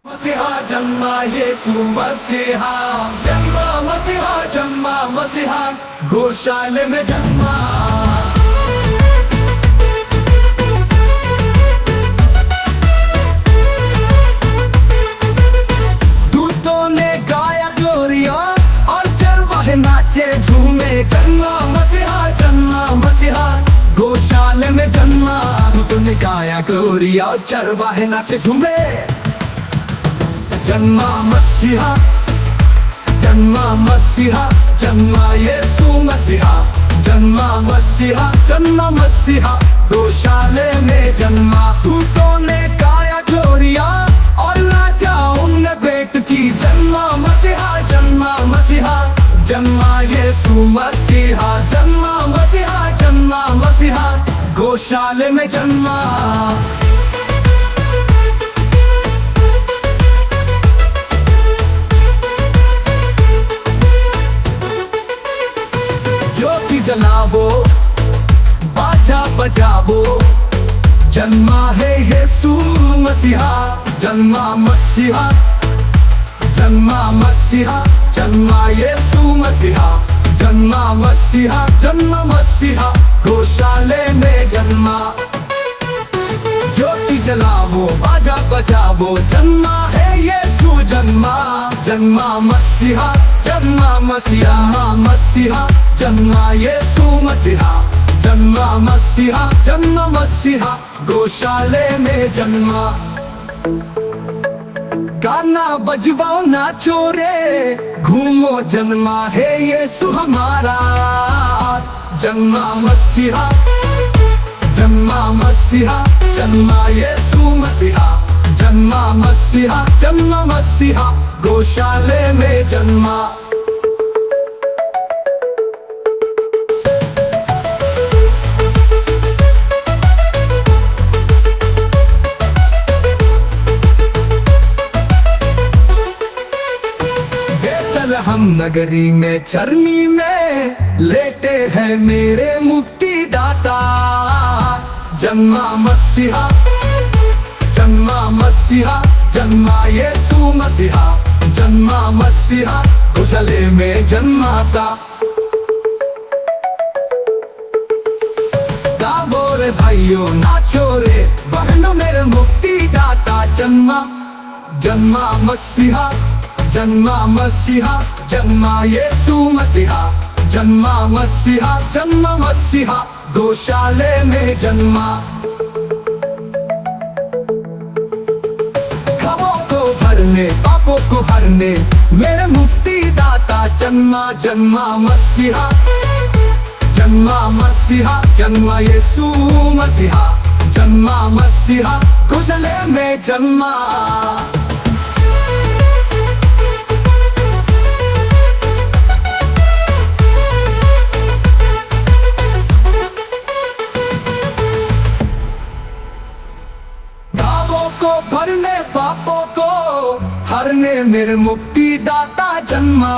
मसीहा जन्मा येसु मसीहा जन्मा मसीहा जन्मा मसीहा गौशाले में जन्मा। दूतों ने गाया ग्लोरिया और चरवाहे नाचे झूमे। जन्मा मसीहा गौशाले में जन्मा। दूतों ने गाया ग्लोरिया और चरवाहे नाचे झूमे। जन्मा मसीहा जन्मा येसु मसीहा। जन्मा मसीहा गौशाले में जन्मा। दूतों ने गाया ग्लोरिया और नाचा उन बेट की। जन्मा मसीहा जन्मा येसु मसीहा। जन्मा मसीहा गौशाले में जन्मा। जलावो बाजा बजावो जन्मा है येसु मसीहा। जन्मा मसीहा जन्मा येसु मसीहा। जन्मा मसीहा गौशाले में जन्मा। ज्योति जलावो बाजा बजावो जन्मा है येसु। जन्मा मसीहा जन्मा येसु मसीहा। जन्मा मसीहा गौशाले में जन्मा। गाना बजवाओ नाचो रे घूमो जन्मा है येसु हमारा। जन्मा मसीहा जन्मा येसु मसीहा। जन्मा मसीहा गौशाले में जन्मा। हम नगरी में चरनी में लेटे हैं मेरे मुक्ति दाता। जन्मा मसीहा जन्मा येसु मसीहा। जन्मा मसीहा गौशाले में जन्माता। गावो रे भाइयों नाचो रे बहनों मेरे मुक्ति दाता। जन्मा मसीहा जन्मा येसु मसीहा। जन्मा मसीहा गौशाले में जन्मा। खबों को भरने पापों को हरने मेरे मुक्ति दाता। जन्मा मसीहा जन्मा येसु मसीहा। जन्मा मसीहा गौशाले में जन्मा। भरने पापों को हरने मेरे मुक्ति दाता। जन्मा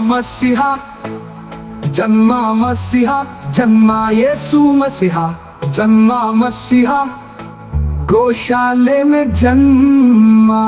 मसीहा जन्मा येसु मसीहा। जन्मा मसीहा गौशाले में जन्मा।